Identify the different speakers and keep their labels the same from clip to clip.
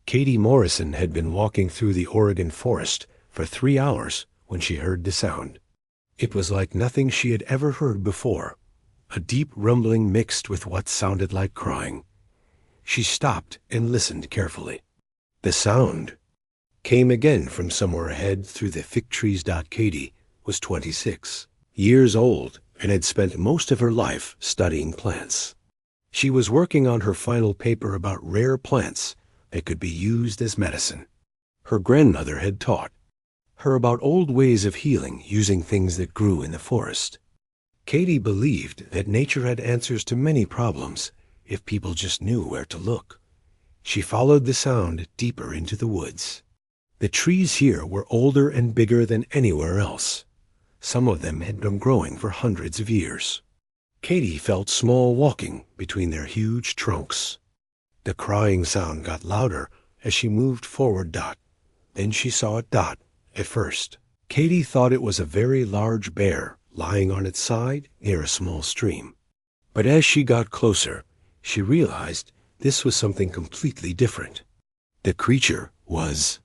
Speaker 1: Katie Morrison had been walking through the Oregon forest for 3 hours when she heard the sound. It was like nothing she had ever heard before, a deep rumbling mixed with what sounded like crying. She stopped and listened carefully. The sound came again from somewhere ahead through the fig trees. Katie was 26 years old and had spent most of her life studying plants. She was working on her final paper about rare plants that could be used as medicine. Her grandmother had taught her about old ways of healing using things that grew in the forest. Katie believed that nature had answers to many problems if people just knew where to look. She followed the sound deeper into the woods. The trees here were older and bigger than anywhere else. Some of them had been growing for hundreds of years. Katie felt small walking between their huge trunks. The crying sound got louder as she moved forward. Then she saw it. At first, Katie thought it was a very large bear lying on its side near a small stream. But as she got closer, she realized this was something completely different. The creature was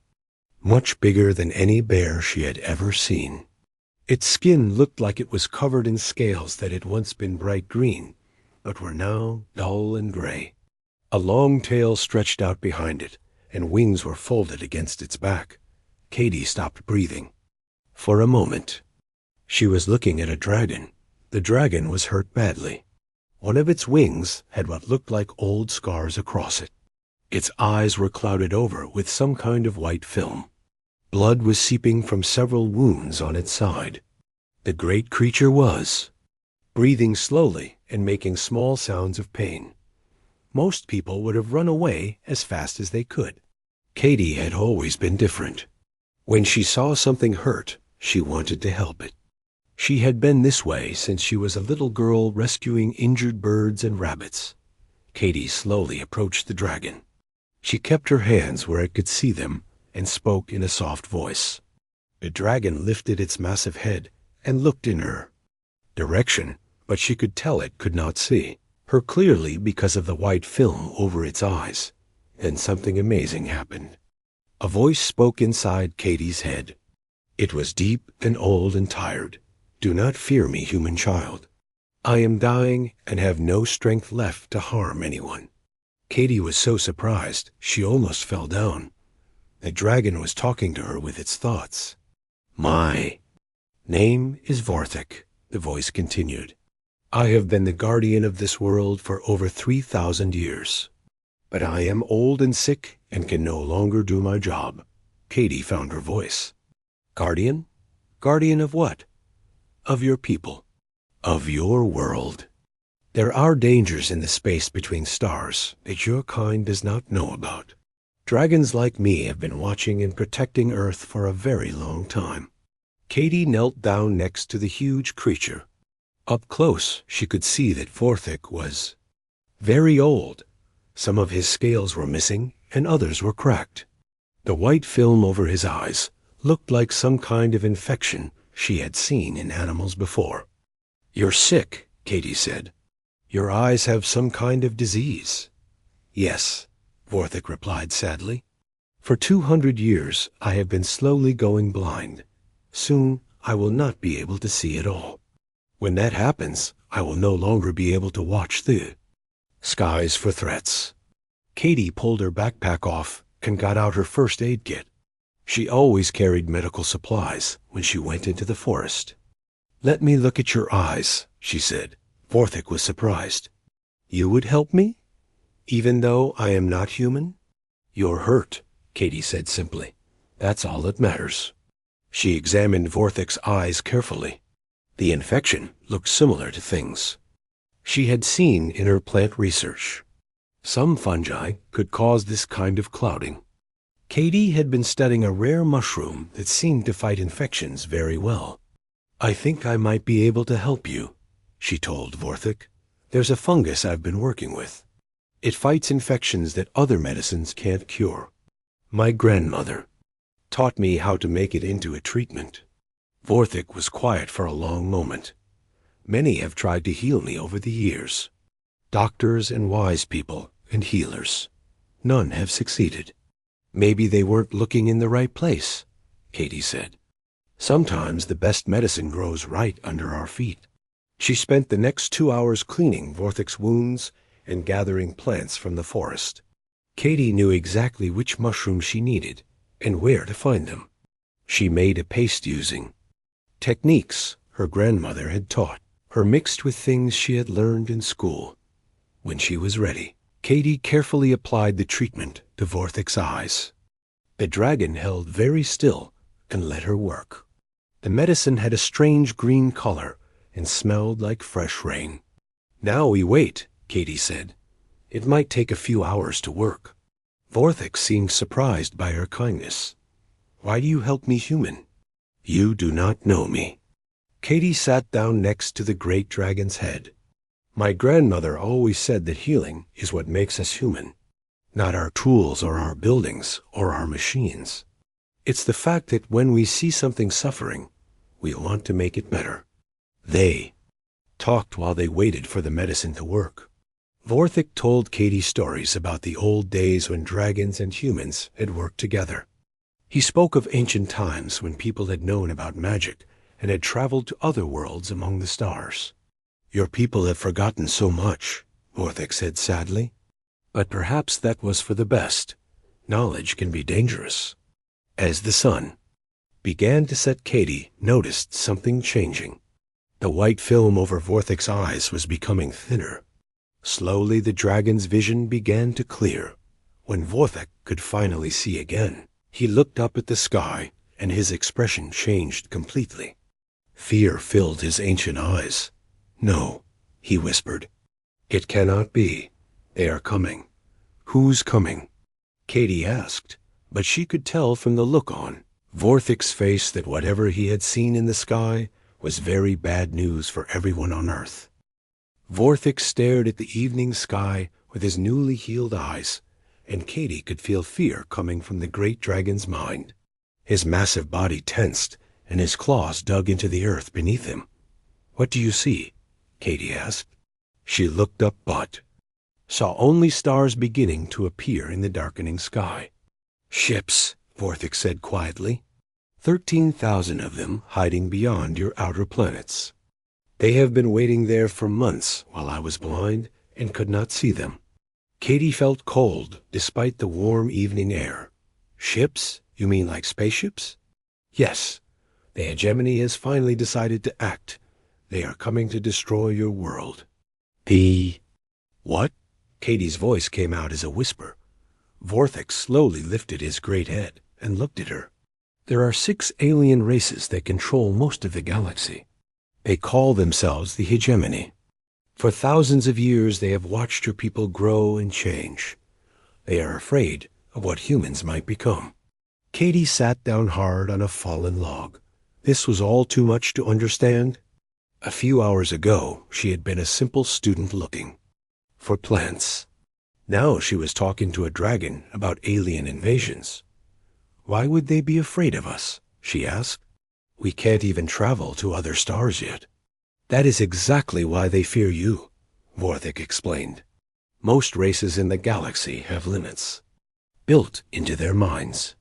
Speaker 1: much bigger than any bear she had ever seen. Its skin looked like it was covered in scales that had once been bright green, but were now dull and gray. A long tail stretched out behind it, and wings were folded against its back. Katie stopped breathing. For a moment, she was looking at a dragon. The dragon was hurt badly. One of its wings had what looked like old scars across it. Its eyes were clouded over with some kind of white film. Blood was seeping from several wounds on its side. The great creature was breathing slowly and making small sounds of pain. Most people would have run away as fast as they could. Katie had always been different. When she saw something hurt, she wanted to help it. She had been this way since she was a little girl rescuing injured birds and rabbits. Katie slowly approached the dragon. She kept her hands where it could see them and spoke in a soft voice. The dragon lifted its massive head and looked in her direction, but she could tell it could not see her clearly because of the white film over its eyes. Then something amazing happened. A voice spoke inside Katie's head. It was deep and old and tired. "Do not fear me, human child. I am dying and have no strength left to harm anyone." Katie was so surprised she almost fell down. The dragon was talking to her with its thoughts. "My name is Vorthik," the voice continued. "I have been the guardian of this world for over 3,000 years. But I am old and sick and can no longer do my job." Katie found her voice. "Guardian? Guardian of what?" "Of your people. Of your world. There are dangers in the space between stars that your kind does not know about. Dragons like me have been watching and protecting Earth for a very long time." Katie knelt down next to the huge creature. Up close, she could see that Vorthik was very old. Some of his scales were missing, and others were cracked. The white film over his eyes looked like some kind of infection she had seen in animals before. "You're sick," Katie said. "Your eyes have some kind of disease." "Yes," Vorthik replied sadly. "For 200 years I have been slowly going blind. Soon I will not be able to see at all. When that happens, I will no longer be able to watch the skies for threats." Katie pulled her backpack off and got out her first aid kit. She always carried medical supplies when she went into the forest. "Let me look at your eyes," she said. Vorthik was surprised. "You would help me? Even though I am not human?" "You're hurt," Katie said simply. "That's all that matters." She examined Vorthik's eyes carefully. The infection looked similar to things she had seen in her plant research. Some fungi could cause this kind of clouding. Katie had been studying a rare mushroom that seemed to fight infections very well. "I think I might be able to help you," she told Vorthik. "There's a fungus I've been working with. It fights infections that other medicines can't cure. My grandmother taught me how to make it into a treatment." Vorthik was quiet for a long moment. "Many have tried to heal me over the years. Doctors and wise people and healers. None have succeeded. Maybe they weren't looking in the right place, Katie said. Sometimes the best medicine grows right under our feet. She spent the next 2 hours cleaning Vorthic's wounds and gathering plants from the forest. Katie knew exactly which mushrooms she needed and where to find them. She made a paste using techniques her grandmother had taught her, mixed with things she had learned in school. When she was ready, Katie carefully applied the treatment to Vorthic's eyes. The dragon held very still and let her work. The medicine had a strange green color and smelled like fresh rain. "Now we wait," Katie said. "It might take a few hours to work." Vorthix seemed surprised by her kindness. "Why do you help me, human?" "You do not know me." Katie sat down next to the great dragon's head. "My grandmother always said that healing is what makes us human, not our tools or our buildings or our machines. It's the fact that when we see something suffering, we want to make it better." They talked while they waited for the medicine to work. Vorthik told Katie stories about the old days when dragons and humans had worked together. He spoke of ancient times when people had known about magic and had traveled to other worlds among the stars. "Your people have forgotten so much," Vorthik said sadly. "But perhaps that was for the best. Knowledge can be dangerous." As the sun began to set, Katie noticed something changing. The white film over Vorthic's eyes was becoming thinner. Slowly the dragon's vision began to clear. When Vorthik could finally see again, he looked up at the sky, and his expression changed completely. Fear filled his ancient eyes. "No," he whispered. "It cannot be. They are coming." "Who's coming?" Katie asked, but she could tell from the look on Vorthic's face that whatever he had seen in the sky was very bad news for everyone on Earth. Vorthik stared at the evening sky with his newly healed eyes, and Katie could feel fear coming from the great dragon's mind. His massive body tensed, and his claws dug into the earth beneath him. "What do you see?" Katie asked. She looked up but saw only stars beginning to appear in the darkening sky. "Ships," Vorthik said quietly. 13,000 of them hiding beyond your outer planets. They have been waiting there for months while I was blind and could not see them." Katie felt cold despite the warm evening air. "Ships? You mean like spaceships?" "Yes. The hegemony has finally decided to act. They are coming to destroy your world." "The what?" Katie's voice came out as a whisper. Vorthik slowly lifted his great head and looked at her. "There are 6 alien races that control most of the galaxy. They call themselves the hegemony. For thousands of years they have watched your people grow and change. They are afraid of what humans might become." Katie sat down hard on a fallen log. This was all too much to understand. A few hours ago she had been a simple student looking for plants. Now she was talking to a dragon about alien invasions. "Why would they be afraid of us?" she asked. "We can't even travel to other stars yet." "That is exactly why they fear you," Vorthik explained. "Most races in the galaxy have limits built into their minds.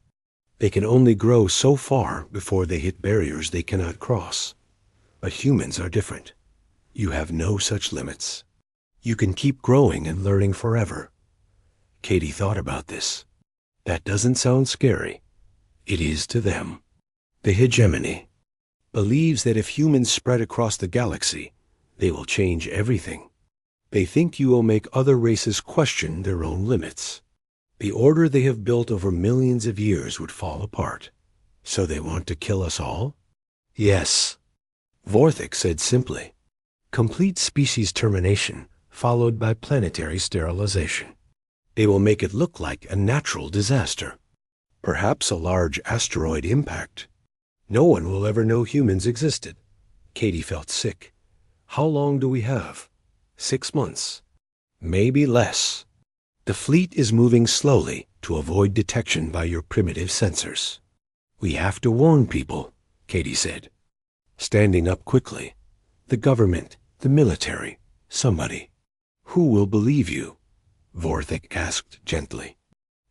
Speaker 1: They can only grow so far before they hit barriers they cannot cross. But humans are different. You have no such limits. You can keep growing and learning forever." Katie thought about this. That doesn't sound scary. It is to them. The hegemony believes that if humans spread across the galaxy, they will change everything. They think you will make other races question their own limits. The order they have built over millions of years would fall apart. So they want to kill us all? Yes, Vorthik said simply. Complete species termination, followed by planetary sterilization. They will make it look like a natural disaster. Perhaps a large asteroid impact. No one will ever know humans existed. Katie felt sick. How long do we have? 6 months. Maybe less. The fleet is moving slowly to avoid detection by your primitive sensors. We have to warn people, Katie said. Standing up quickly. The government, the military, somebody. Who will believe you? Vorthik asked gently.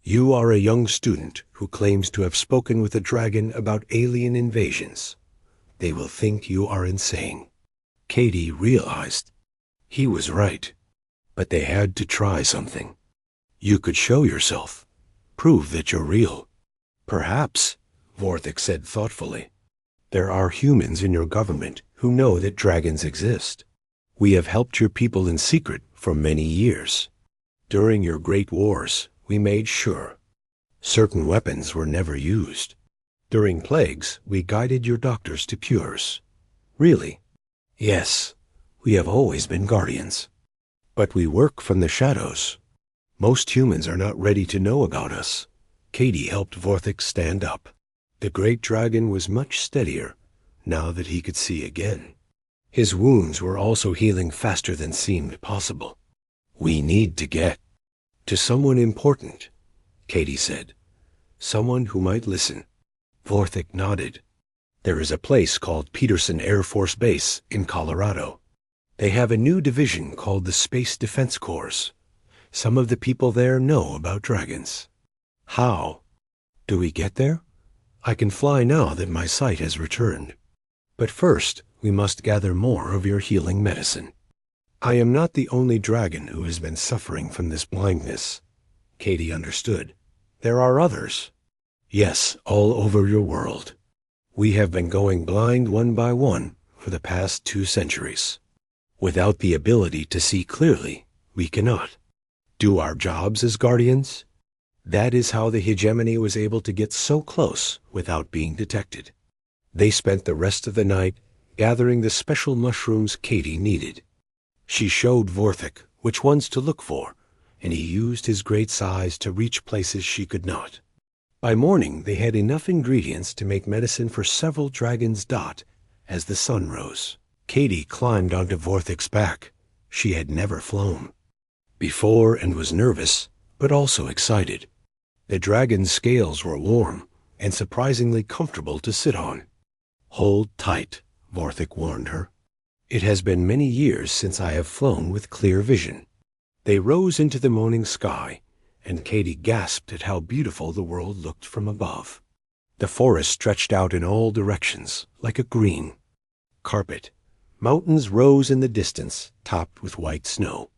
Speaker 1: You are a young student who claims to have spoken with a dragon about alien invasions. They will think you are insane. Katie realized he was right, but they had to try something. You could show yourself, prove that you're real. Perhaps, Vorthik said thoughtfully, there are humans in your government who know that dragons exist. We have helped your people in secret for many years. During your great wars, we made sure certain weapons were never used. During plagues, we guided your doctors to cures. Really? Yes, we have always been guardians. But we work from the shadows. Most humans are not ready to know about us. Katie helped Vorthik stand up. The great dragon was much steadier now that he could see again. His wounds were also healing faster than seemed possible. We need to get to someone important, Katie said. Someone who might listen. Vorthik nodded. There is a place called Peterson Air Force Base in Colorado. They have a new division called the Space Defense Corps. Some of the people there know about dragons. How? Do we get there? I can fly now that my sight has returned. But first, we must gather more of your healing medicine. I am not the only dragon who has been suffering from this blindness. Katie understood. There are others. Yes, all over your world. We have been going blind one by one for the past 2 centuries. Without the ability to see clearly, we cannot do our jobs as guardians. That is how the hegemony was able to get so close without being detected. They spent the rest of the night gathering the special mushrooms Katie needed. She showed Vorthik which ones to look for, and he used his great size to reach places she could not. By morning, they had enough ingredients to make medicine for several dragons dot as the sun rose. Katie climbed onto Vorthik's back. She had never flown before and was nervous, but also excited. The dragon's scales were warm and surprisingly comfortable to sit on. Hold tight, Vorthik warned her. It has been many years since I have flown with clear vision. They rose into the morning sky, and Katie gasped at how beautiful the world looked from above. The forest stretched out in all directions, like a green carpet. Mountains rose in the distance, topped with white snow.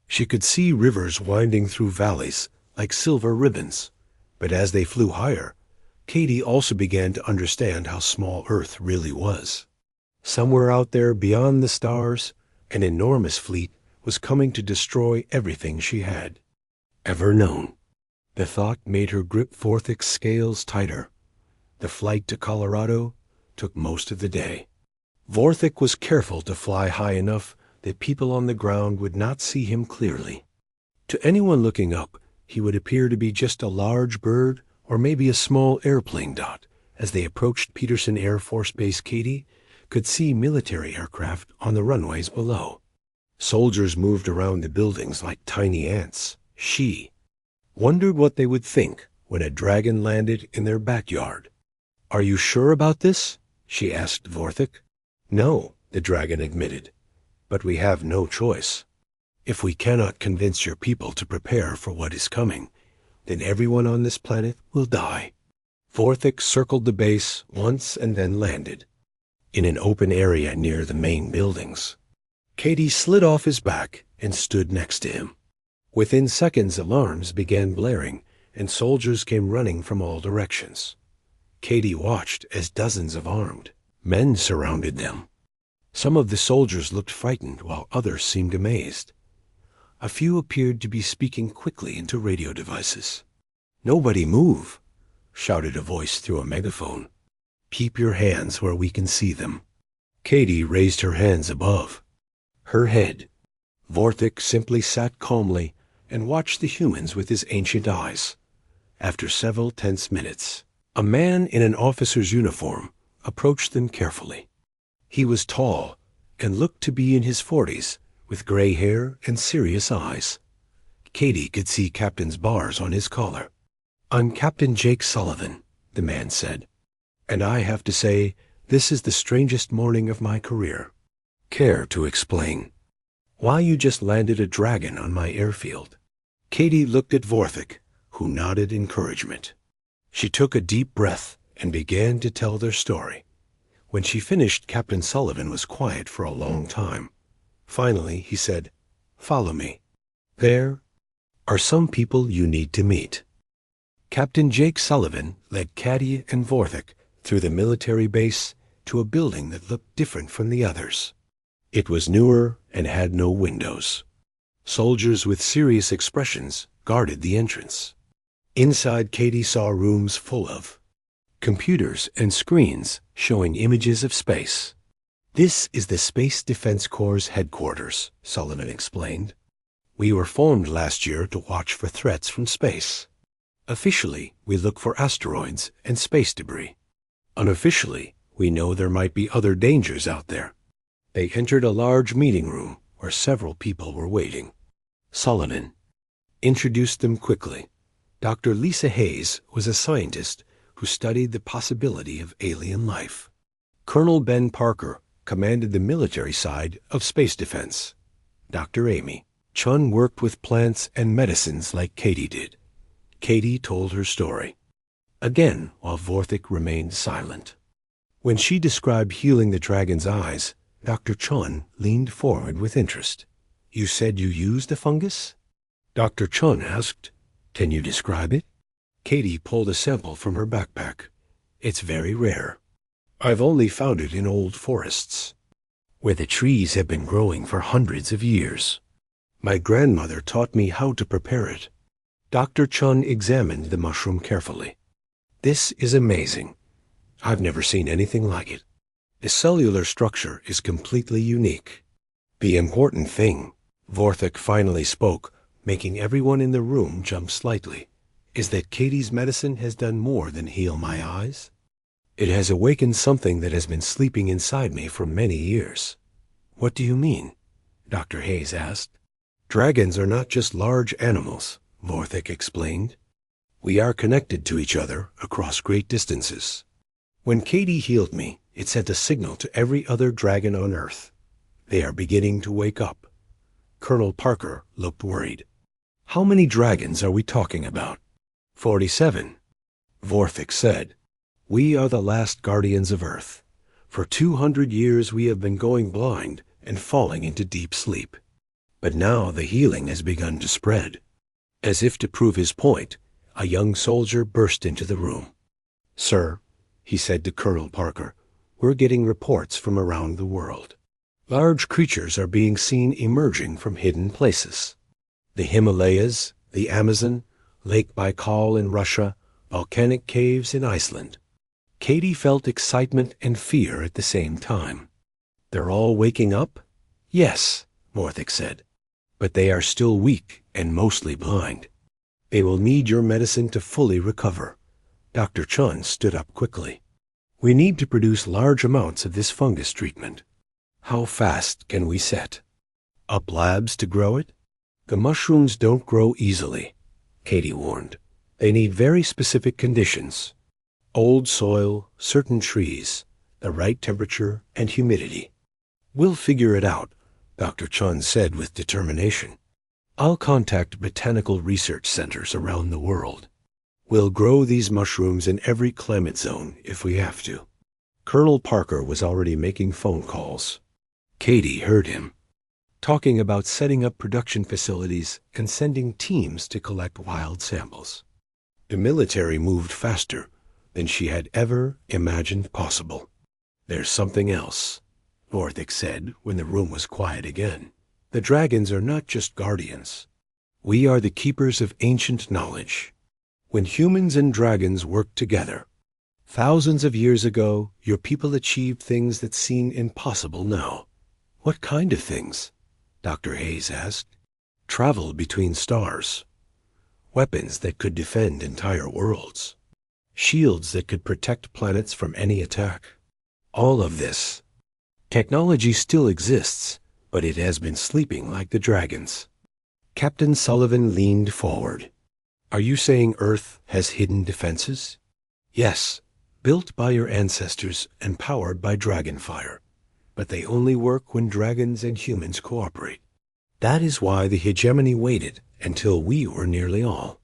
Speaker 1: She could see rivers winding through valleys like silver ribbons, but as they flew higher, Katie also began to understand how small Earth really was. Somewhere out there beyond the stars, an enormous fleet was coming to destroy everything she had ever known. The thought made her grip Vorthik's scales tighter. The flight to Colorado took most of the day. Vorthik was careful to fly high enough that people on the ground would not see him clearly. To anyone looking up, he would appear to be just a large bird or maybe a small airplane dot. As they approached Peterson Air Force Base, Katie could see military aircraft on the runways below. Soldiers moved around the buildings like tiny ants. She wondered what they would think when a dragon landed in their backyard. Are you sure about this? She asked Vorthik. No, the dragon admitted, but we have no choice. If we cannot convince your people to prepare for what is coming, then everyone on this planet will die. Vorthik circled the base once and then landed in an open area near the main buildings. Katie slid off his back and stood next to him. Within seconds, alarms began blaring, and soldiers came running from all directions. Katie watched as dozens of armed men surrounded them. Some of the soldiers looked frightened, while others seemed amazed. A few appeared to be speaking quickly into radio devices. "Nobody move," shouted a voice through a megaphone. "Keep your hands where we can see them." Katie raised her hands above her head. Vorthik simply sat calmly and watched the humans with his ancient eyes. After several tense minutes, a man in an officer's uniform approached them carefully. He was tall and looked to be in his 40s, with gray hair and serious eyes. Katie could see captain's bars on his collar. "I'm Captain Jake Sullivan," the man said, "and I have to say this is the strangest morning of my career. Care to explain why you just landed a dragon on my airfield?" Katie looked at Vorthik, who nodded encouragement. She took a deep breath and began to tell their story. When she finished, Captain Sullivan was quiet for a long time. Finally, he said, "Follow me. There are some people you need to meet." Captain Jake Sullivan led Caddy and Vorthik through the military base to a building that looked different from the others. It was newer and had no windows. Soldiers with serious expressions guarded the entrance. Inside, Katie saw rooms full of computers and screens showing images of space. "This is the Space Defense Corps' headquarters," Sullivan explained. "We were formed last year to watch for threats from space. Officially, we look for asteroids and space debris. Unofficially, we know there might be other dangers out there." They entered a large meeting room where several people were waiting. Sullivan introduced them quickly. Dr. Lisa Hayes was a scientist who studied the possibility of alien life. Colonel Ben Parker commanded the military side of space defense. Dr. Amy Chun worked with plants and medicines like Katie did. Katie told her story, again while Vorthik remained silent. When she described healing the dragon's eyes, Dr. Chun leaned forward with interest. "You said you used the fungus?" Dr. Chun asked. "Can you describe it?" Katie pulled a sample from her backpack. "It's very rare. I've only found it in old forests, where the trees have been growing for hundreds of years. My grandmother taught me how to prepare it." Dr. Chun examined the mushroom carefully. "This is amazing. I've never seen anything like it. The cellular structure is completely unique. The important thing," Vorthik finally spoke, making everyone in the room jump slightly, "is that Katie's medicine has done more than heal my eyes. It has awakened something that has been sleeping inside me for many years." "What do you mean?" Dr. Hayes asked. "Dragons are not just large animals," Vorthik explained. "We are connected to each other across great distances. When Katie healed me, it sent a signal to every other dragon on Earth. They are beginning to wake up." Colonel Parker looked worried. "How many dragons are we talking about?" 47. Vorthik said, "We are the last guardians of Earth. For 200 years we have been going blind and falling into deep sleep. But now the healing has begun to spread." As if to prove his point, a young soldier burst into the room. "Sir," he said to Colonel Parker, "we're getting reports from around the world. Large creatures are being seen emerging from hidden places. The Himalayas, the Amazon, Lake Baikal in Russia, volcanic caves in Iceland." Katie felt excitement and fear at the same time. "They're all waking up?" "Yes," Vorthik said. "But they are still weak and mostly blind. They will need your medicine to fully recover." Dr. Chun stood up quickly. "We need to produce large amounts of this fungus treatment. How fast can we set up labs to grow it?" "The mushrooms don't grow easily," Katie warned. "They need very specific conditions. Old soil, certain trees, the right temperature and humidity." "We'll figure it out," Dr. Chun said with determination. "I'll contact botanical research centers around the world. We'll grow these mushrooms in every climate zone if we have to." Colonel Parker was already making phone calls. Katie heard him, talking about setting up production facilities and sending teams to collect wild samples. The military moved faster than she had ever imagined possible. "There's something else," Vorthik said when the room was quiet again. "The dragons are not just guardians. We are the keepers of ancient knowledge. When humans and dragons worked together, thousands of years ago, your people achieved things that seem impossible now." "What kind of things?" Dr. Hayes asked. "Travel between stars. Weapons that could defend entire worlds. Shields that could protect planets from any attack. All of this. Technology still exists, but it has been sleeping like the dragons." Captain Sullivan leaned forward. "Are you saying Earth has hidden defenses?" "Yes, built by your ancestors and powered by dragon fire. But they only work when dragons and humans cooperate. That is why the hegemony waited until we were nearly all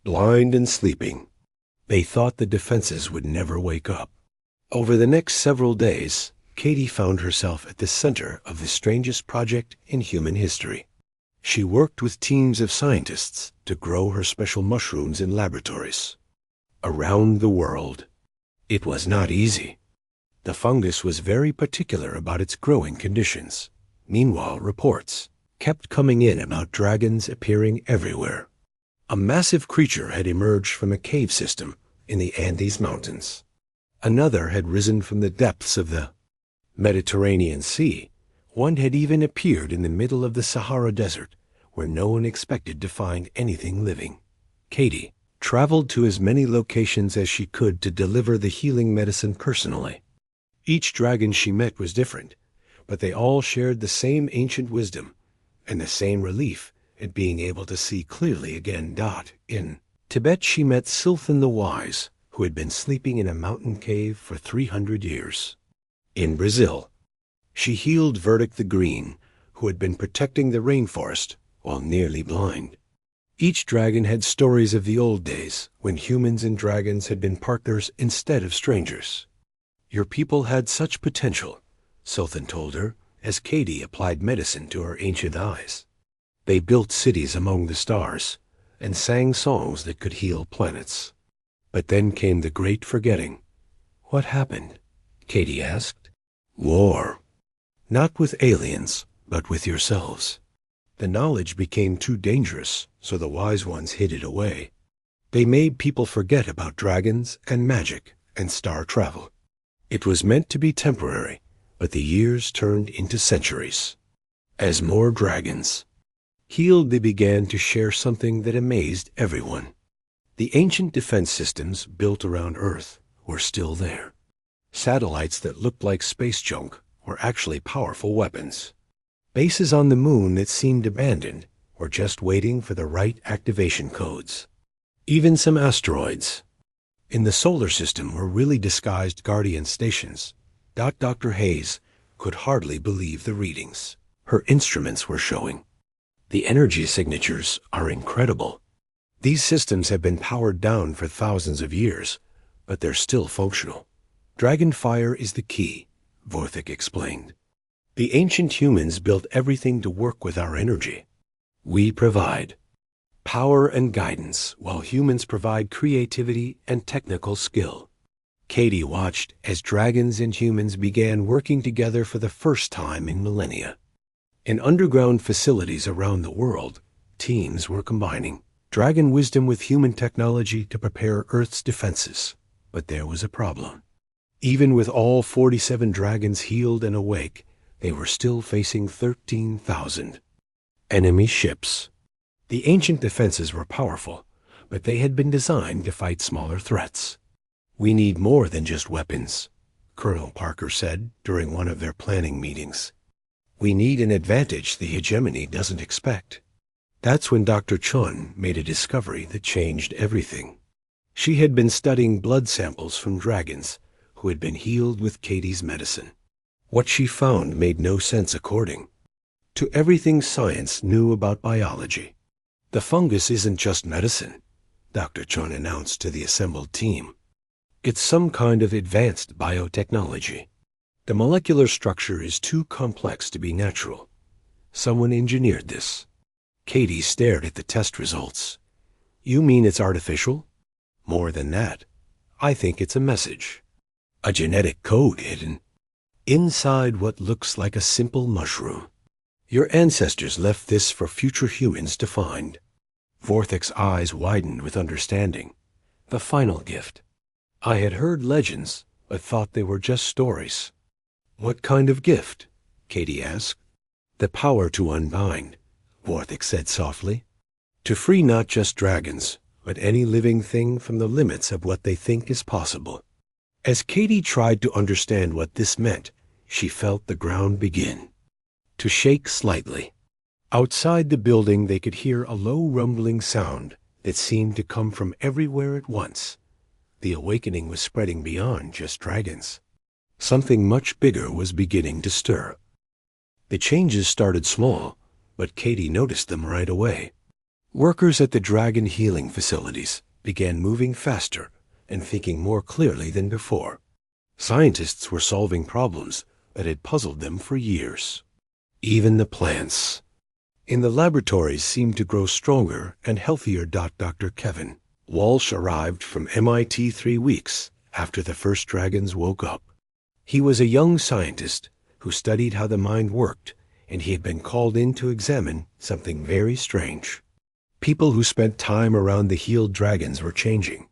Speaker 1: blind and sleeping. They thought the defenses would never wake up. Over the next several days, Katie found herself at the center of the strangest project in human history. She worked with teams of scientists to grow her special mushrooms in laboratories around the world. It was not easy. The fungus was very particular about its growing conditions. Meanwhile, reports kept coming in about dragons appearing everywhere. A massive creature had emerged from a cave system in the Andes Mountains. Another had risen from the depths of the Mediterranean Sea. One had even appeared in the middle of the Sahara Desert, where no one expected to find anything living. Katie traveled to as many locations as she could to deliver the healing medicine personally. Each dragon she met was different, but they all shared the same ancient wisdom and the same relief at being able to see clearly again. In Tibet, she met Silthan the Wise, who had been sleeping in a mountain cave for 300 years. In Brazil, she healed Verdict the Green, who had been protecting the rainforest while nearly blind. Each dragon had stories of the old days when humans and dragons had been partners instead of strangers. Your people had such potential, Silthan told her, as Katie applied medicine to her ancient eyes. They built cities among the stars and sang songs that could heal planets. But then came the great forgetting. What happened? Katie asked. War. Not with aliens, but with yourselves. The knowledge became too dangerous, so the wise ones hid it away. They made people forget about dragons and magic and star travel. It was meant to be temporary, but the years turned into centuries. As more dragons healed, they began to share something that amazed everyone. The ancient defense systems built around Earth were still there. Satellites that looked like space junk were actually powerful weapons. Bases on the moon that seemed abandoned were just waiting for the right activation codes. Even some asteroids in the solar system were really disguised guardian stations. Dr. Hayes could hardly believe the readings her instruments were showing. The energy signatures are incredible. These systems have been powered down for thousands of years, but they're still functional. Dragonfire is the key, Vorthik explained. The ancient humans built everything to work with our energy. We provide power and guidance, while humans provide creativity and technical skill. Katie watched as dragons and humans began working together for the first time in millennia. In underground facilities around the world, teams were combining dragon wisdom with human technology to prepare Earth's defenses. But there was a problem. Even with all 47 dragons healed and awake, they were still facing 13,000 enemy ships. The ancient defenses were powerful, but they had been designed to fight smaller threats. We need more than just weapons, Colonel Parker said during one of their planning meetings. We need an advantage the hegemony doesn't expect. That's when Dr. Chun made a discovery that changed everything. She had been studying blood samples from dragons who had been healed with Katie's medicine. What she found made no sense according to everything science knew about biology. The fungus isn't just medicine, Dr. Chun announced to the assembled team. It's some kind of advanced biotechnology. The molecular structure is too complex to be natural. Someone engineered this. Katie stared at the test results. You mean it's artificial? More than that. I think it's a message. A genetic code hidden inside what looks like a simple mushroom. Your ancestors left this for future humans to find. Vorthik's eyes widened with understanding. The final gift. I had heard legends, but thought they were just stories. What kind of gift? Katie asked. The power to unbind, Vorthik said softly. To free not just dragons, but any living thing from the limits of what they think is possible. As Katie tried to understand what this meant, she felt the ground begin to shake slightly. Outside the building, they could hear a low rumbling sound that seemed to come from everywhere at once. The awakening was spreading beyond just dragons. Something much bigger was beginning to stir. The changes started small, but Katie noticed them right away. Workers at the dragon healing facilities began moving faster and thinking more clearly than before. Scientists were solving problems that had puzzled them for years. Even the plants in the laboratories seemed to grow stronger and healthier. Dr. Kevin Walsh arrived from MIT 3 weeks after the first dragons woke up. He was a young scientist who studied how the mind worked, and he had been called in to examine something very strange. People who spent time around the healed dragons were changing.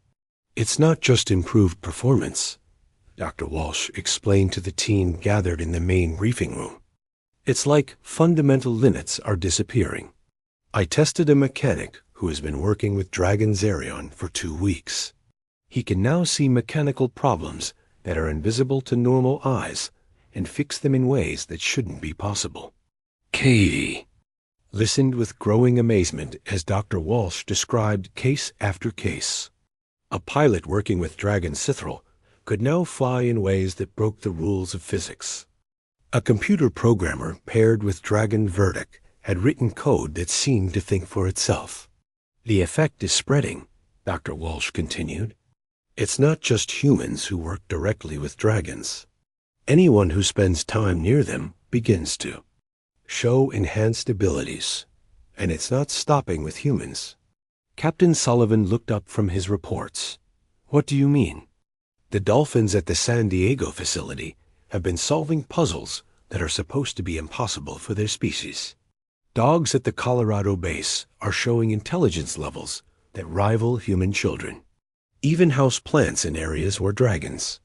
Speaker 1: It's not just improved performance, Dr. Walsh explained to the team gathered in the main briefing room. It's like fundamental limits are disappearing. I tested a mechanic who has been working with Dragon Zerion for 2 weeks. He can now see mechanical problems that are invisible to normal eyes and fix them in ways that shouldn't be possible. Katie listened with growing amazement as Dr. Walsh described case after case. A pilot working with Dragon Sithril could now fly in ways that broke the rules of physics. A computer programmer paired with Dragon Verdict had written code that seemed to think for itself. The effect is spreading, Dr. Walsh continued. It's not just humans who work directly with dragons. Anyone who spends time near them begins to show enhanced abilities, and it's not stopping with humans. Captain Sullivan looked up from his reports. What do you mean? The dolphins at the San Diego facility have been solving puzzles that are supposed to be impossible for their species. Dogs at the Colorado base are showing intelligence levels that rival human children. Even house plants in areas where dragons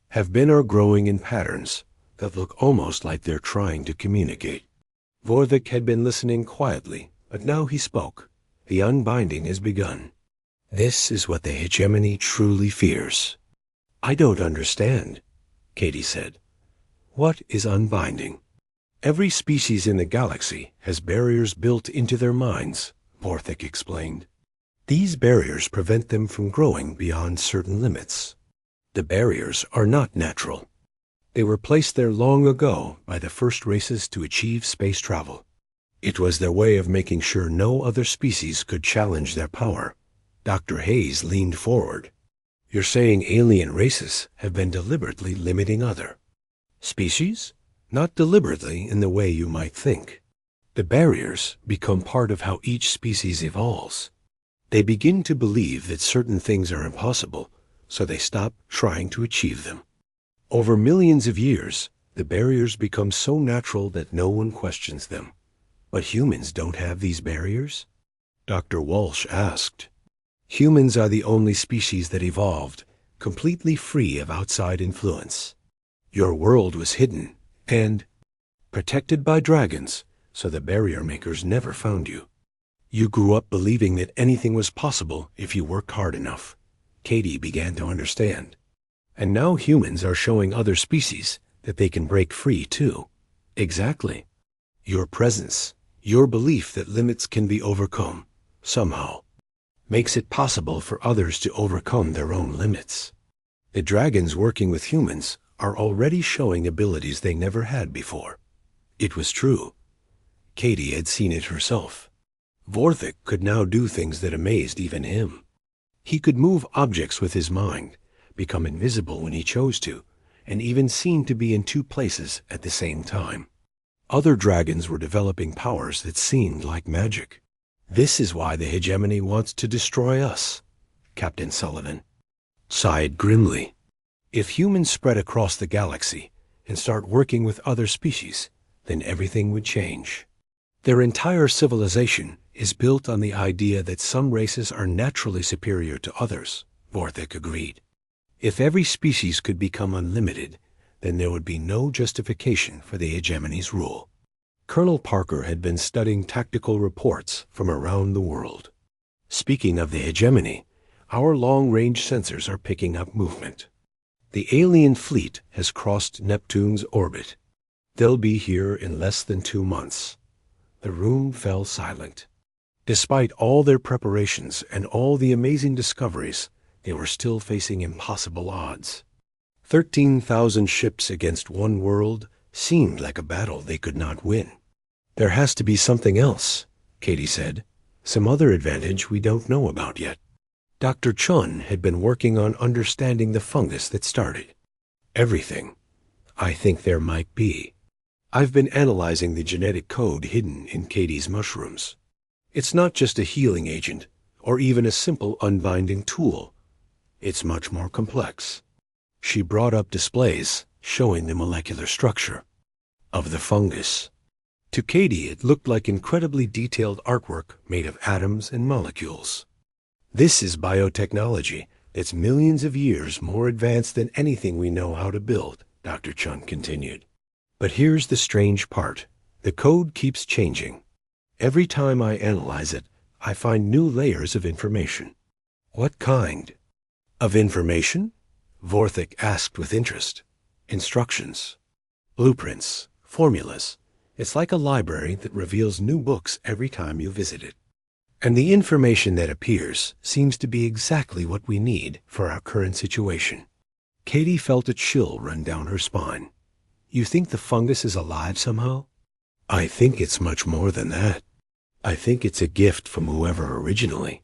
Speaker 1: have been are growing in patterns that look almost like they're trying to communicate. Vorthik had been listening quietly, but now he spoke. The unbinding has begun. This is what the hegemony truly fears. I don't understand, Katie said. What is unbinding? Every species in the galaxy has barriers built into their minds, Vorthik explained. These barriers prevent them from growing beyond certain limits. The barriers are not natural. They were placed there long ago by the first races to achieve space travel. It was their way of making sure no other species could challenge their power. Dr. Hayes leaned forward. You're saying alien races have been deliberately limiting other species? Not deliberately in the way you might think. The barriers become part of how each species evolves. They begin to believe that certain things are impossible, so they stop trying to achieve them. Over millions of years, the barriers become so natural that no one questions them. But humans don't have these barriers? Dr. Walsh asked. Humans are the only species that evolved, completely free of outside influence. Your world was hidden and protected by dragons, so the barrier makers never found you. You grew up believing that anything was possible if you worked hard enough. Katie began to understand. And now humans are showing other species that they can break free too. Exactly. Your presence, your belief that limits can be overcome, somehow, makes it possible for others to overcome their own limits. The dragons working with humans are already showing abilities they never had before. It was true. Katie had seen it herself. Vorthik could now do things that amazed even him. He could move objects with his mind, become invisible when he chose to, and even seem to be in 2 places at the same time. Other dragons were developing powers that seemed like magic. This is why the hegemony wants to destroy us, Captain Sullivan sighed grimly. If humans spread across the galaxy and start working with other species, then everything would change. Their entire civilization is built on the idea that some races are naturally superior to others, Vorthik agreed. If every species could become unlimited, then there would be no justification for the hegemony's rule. Colonel Parker had been studying tactical reports from around the world. Speaking of the hegemony, our long-range sensors are picking up movement. The alien fleet has crossed Neptune's orbit. They'll be here in less than 2 months. The room fell silent. Despite all their preparations and all the amazing discoveries, they were still facing impossible odds. 13,000 ships against 1 world seemed like a battle they could not win. There has to be something else, Katie said. some other advantage we don't know about yet. Dr. Chun had been working on understanding the fungus that started everything I think there might be. I've been analyzing the genetic code hidden in Katie's mushrooms. It's not just a healing agent or even a simple unbinding tool. It's much more complex. She brought up displays showing the molecular structure of the fungus. To Katie, it looked like incredibly detailed artwork made of atoms and molecules. This is biotechnology that's millions of years more advanced than anything we know how to build, Dr. Chun continued. But here's the strange part. The code keeps changing. Every time I analyze it, I find new layers of information. What kind of information? Vorthik asked with interest. Instructions, blueprints, formulas. It's like a library that reveals new books every time you visit it. And the information that appears seems to be exactly what we need for our current situation. Katie felt a chill run down her spine. You think the fungus is alive somehow? I think it's much more than that. I think it's a gift from whoever originally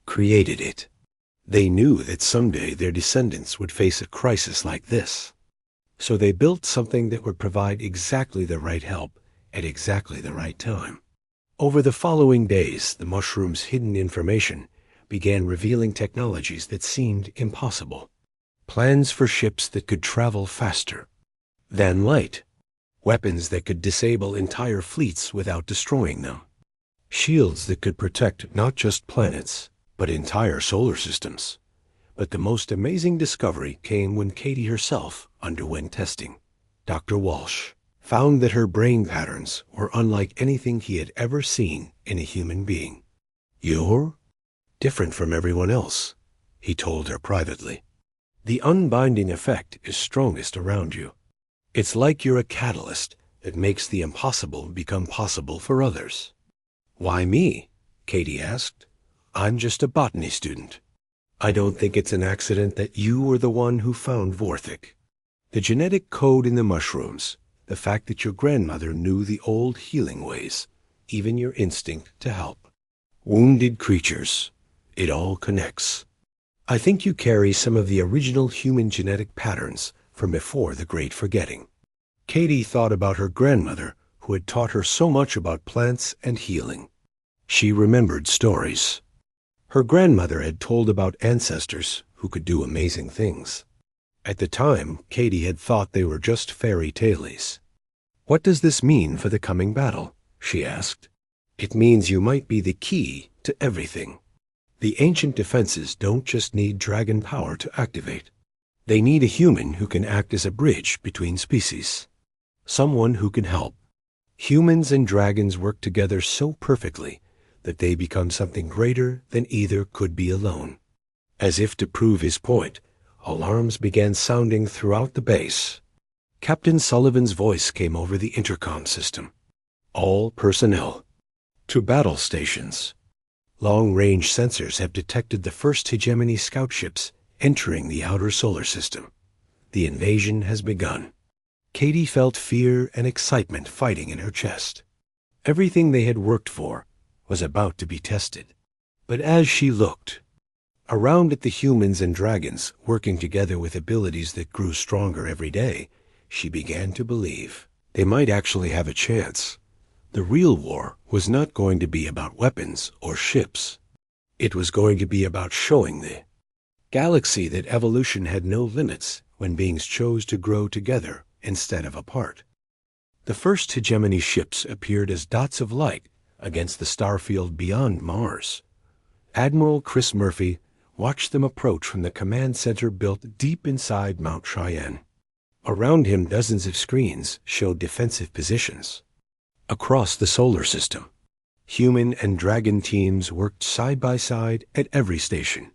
Speaker 1: created it. They knew that someday their descendants would face a crisis like this. So they built something that would provide exactly the right help at exactly the right time. Over the following days, the mushroom's hidden information began revealing technologies that seemed impossible. Plans for ships that could travel faster than light. Weapons that could disable entire fleets without destroying them. Shields that could protect not just planets, but entire solar systems. But the most amazing discovery came when Katie herself underwent testing. Dr. Walsh found that her brain patterns were unlike anything he had ever seen in a human being. You're different from everyone else, he told her privately. The unbinding effect is strongest around you. It's like you're a catalyst that makes the impossible become possible for others. Why me? Katie asked. I'm just a botany student. I don't think it's an accident that you were the one who found Vorthik. The genetic code in the mushrooms, the fact that your grandmother knew the old healing ways, even your instinct to help. Wounded creatures. It all connects. I think you carry some of the original human genetic patterns from before the Great Forgetting. Katie thought about her grandmother, who had taught her so much about plants and healing. She remembered stories. Her grandmother had told about ancestors who could do amazing things. At the time, Katie had thought they were just fairy tales. What does this mean for the coming battle? She asked. It means you might be the key to everything. The ancient defenses don't just need dragon power to activate. They need a human who can act as a bridge between species. Someone who can help. Humans and dragons work together so perfectly that they become something greater than either could be alone. As if to prove his point, alarms began sounding throughout the base. Captain Sullivan's voice came over the intercom system. All personnel to battle stations. Long-range sensors have detected the first hegemony scout ships entering the outer solar system. The invasion has begun. Katie felt fear and excitement fighting in her chest. Everything they had worked for was about to be tested. But as she looked around at the humans and dragons working together with abilities that grew stronger every day, she began to believe they might actually have a chance. The real war was not going to be about weapons or ships. It was going to be about showing the galaxy that evolution had no limits when beings chose to grow together instead of apart. The first hegemony ships appeared as dots of light against the starfield beyond Mars. Admiral Chris Murphy watched them approach from the command center built deep inside Mount Cheyenne. Around him, dozens of screens showed defensive positions. Across the solar system, human and dragon teams worked side by side at every station.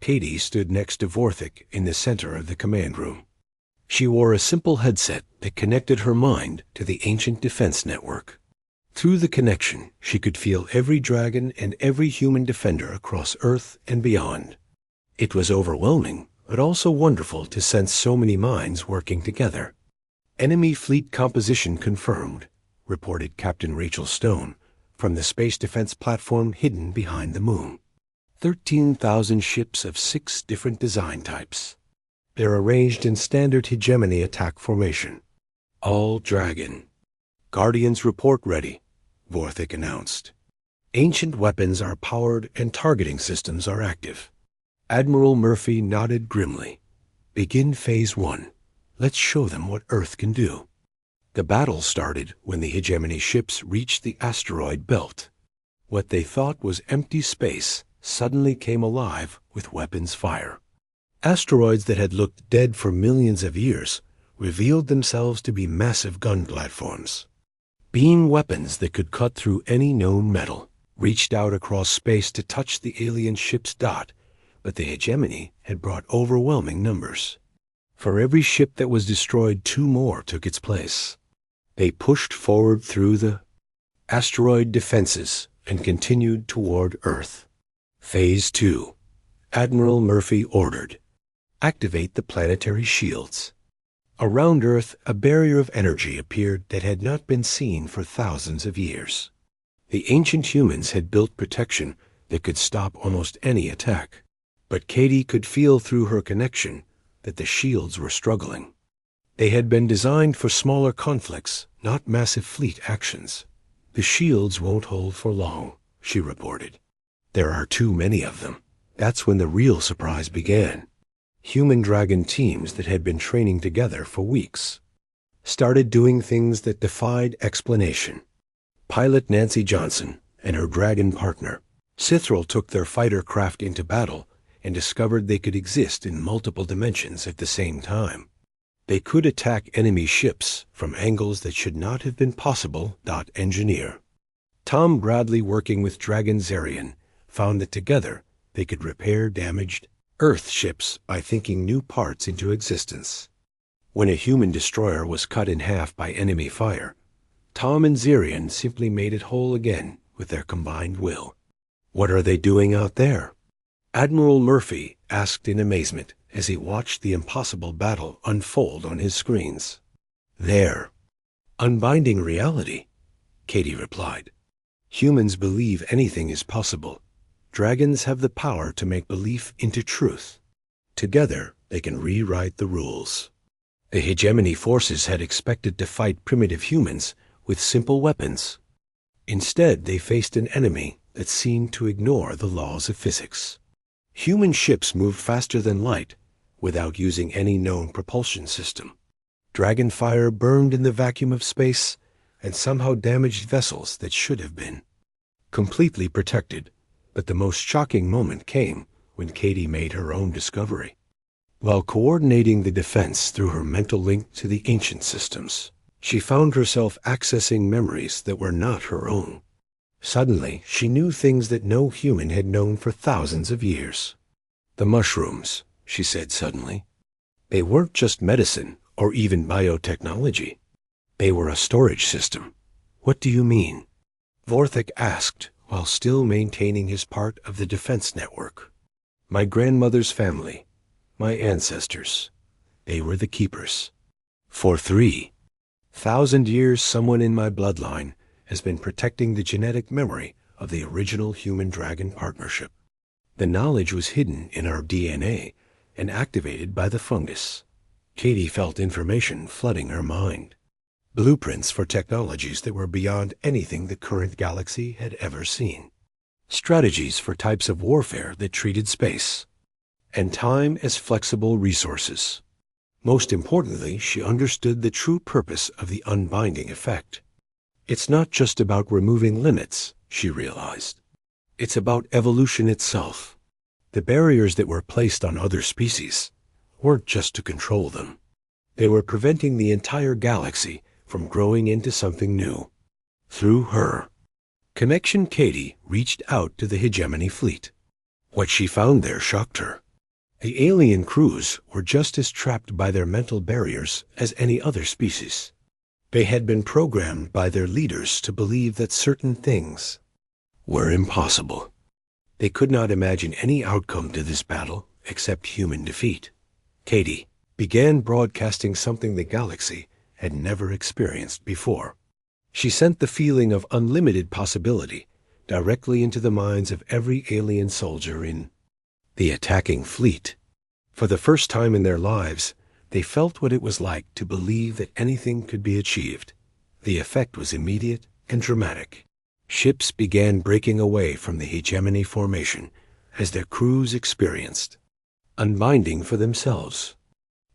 Speaker 1: Katie stood next to Vorthik in the center of the command room. She wore a simple headset that connected her mind to the ancient defense network. Through the connection, she could feel every dragon and every human defender across Earth and beyond. It was overwhelming, but also wonderful to sense so many minds working together. Enemy fleet composition confirmed, reported Captain Rachel Stone from the space defense platform hidden behind the moon. 13,000 ships of 6 different design types. They're arranged in standard hegemony attack formation. All Dragon. Guardians report ready, Vorthik announced. Ancient weapons are powered and targeting systems are active. Admiral Murphy nodded grimly. Begin Phase 1. Let's show them what Earth can do. The battle started when the hegemony ships reached the asteroid belt. What they thought was empty space suddenly came alive with weapons fire. Asteroids that had looked dead for millions of years revealed themselves to be massive gun platforms. Beam weapons that could cut through any known metal reached out across space to touch the alien ship's dot, but the hegemony had brought overwhelming numbers. For every ship that was destroyed, 2 more took its place. They pushed forward through the asteroid defenses and continued toward Earth. Phase 2. Admiral Murphy ordered. Activate the planetary shields. Around Earth, a barrier of energy appeared that had not been seen for thousands of years. The ancient humans had built protection that could stop almost any attack, but Katie could feel through her connection that the shields were struggling. They had been designed for smaller conflicts, not massive fleet actions. The shields won't hold for long, she reported. There are too many of them. That's when the real surprise began. Human-dragon teams that had been training together for weeks started doing things that defied explanation. Pilot Nancy Johnson and her dragon partner, Cithril, took their fighter craft into battle and discovered they could exist in multiple dimensions at the same time. They could attack enemy ships from angles that should not have been possible. Engineer Tom Bradley, working with Dragon Zarian, found that together they could repair damaged Earth ships by thinking new parts into existence. When a human destroyer was cut in half by enemy fire, Tom and Zarian simply made it whole again with their combined will. What are they doing out there? Admiral Murphy asked in amazement as he watched the impossible battle unfold on his screens. There. Unbinding reality, Katie replied. Humans believe anything is possible. Dragons have the power to make belief into truth. Together, they can rewrite the rules. The hegemony forces had expected to fight primitive humans with simple weapons. Instead, they faced an enemy that seemed to ignore the laws of physics. Human ships moved faster than light without using any known propulsion system. Dragon fire burned in the vacuum of space and somehow damaged vessels that should have been completely protected. But the most shocking moment came when Katie made her own discovery. While coordinating the defense through her mental link to the ancient systems, she found herself accessing memories that were not her own. Suddenly, she knew things that no human had known for thousands of years. The mushrooms, she said suddenly. They weren't just medicine or even biotechnology. They were a storage system. What do you mean? Vorthik asked, while still maintaining his part of the defense network. My grandmother's family, my ancestors, they were the keepers. For 3,000 years, someone in my bloodline has been protecting the genetic memory of the original human-dragon partnership. The knowledge was hidden in our DNA and activated by the fungus. Katie felt information flooding her mind. Blueprints for technologies that were beyond anything the current galaxy had ever seen. Strategies for types of warfare that treated space and time as flexible resources. Most importantly, she understood the true purpose of the unbinding effect. It's not just about removing limits, she realized. It's about evolution itself. The barriers that were placed on other species weren't just to control them. They were preventing the entire galaxy from growing into something new. Through her connection, Katie reached out to the hegemony fleet. What she found there shocked her. The alien crews were just as trapped by their mental barriers as any other species. They had been programmed by their leaders to believe that certain things were impossible. They could not imagine any outcome to this battle except human defeat. Katie began broadcasting something the galaxy had never experienced before. She sent the feeling of unlimited possibility directly into the minds of every alien soldier in the attacking fleet. For the first time in their lives, they felt what it was like to believe that anything could be achieved. The effect was immediate and dramatic. Ships began breaking away from the hegemony formation as their crews experienced unbinding for themselves.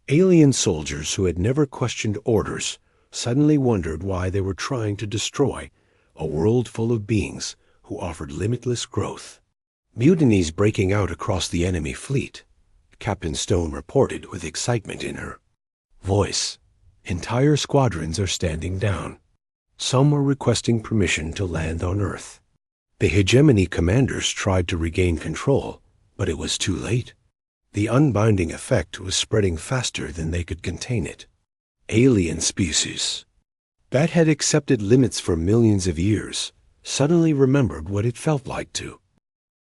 Speaker 1: Alien soldiers who had never questioned orders suddenly wondered why they were trying to destroy a world full of beings who offered limitless growth. Mutinies breaking out across the enemy fleet, Captain Stone reported with excitement in her voice. Entire squadrons are standing down. Some were requesting permission to land on Earth. The hegemony commanders tried to regain control, but it was too late. The unbinding effect was spreading faster than they could contain it. Alien species that had accepted limits for millions of years suddenly remembered what it felt like to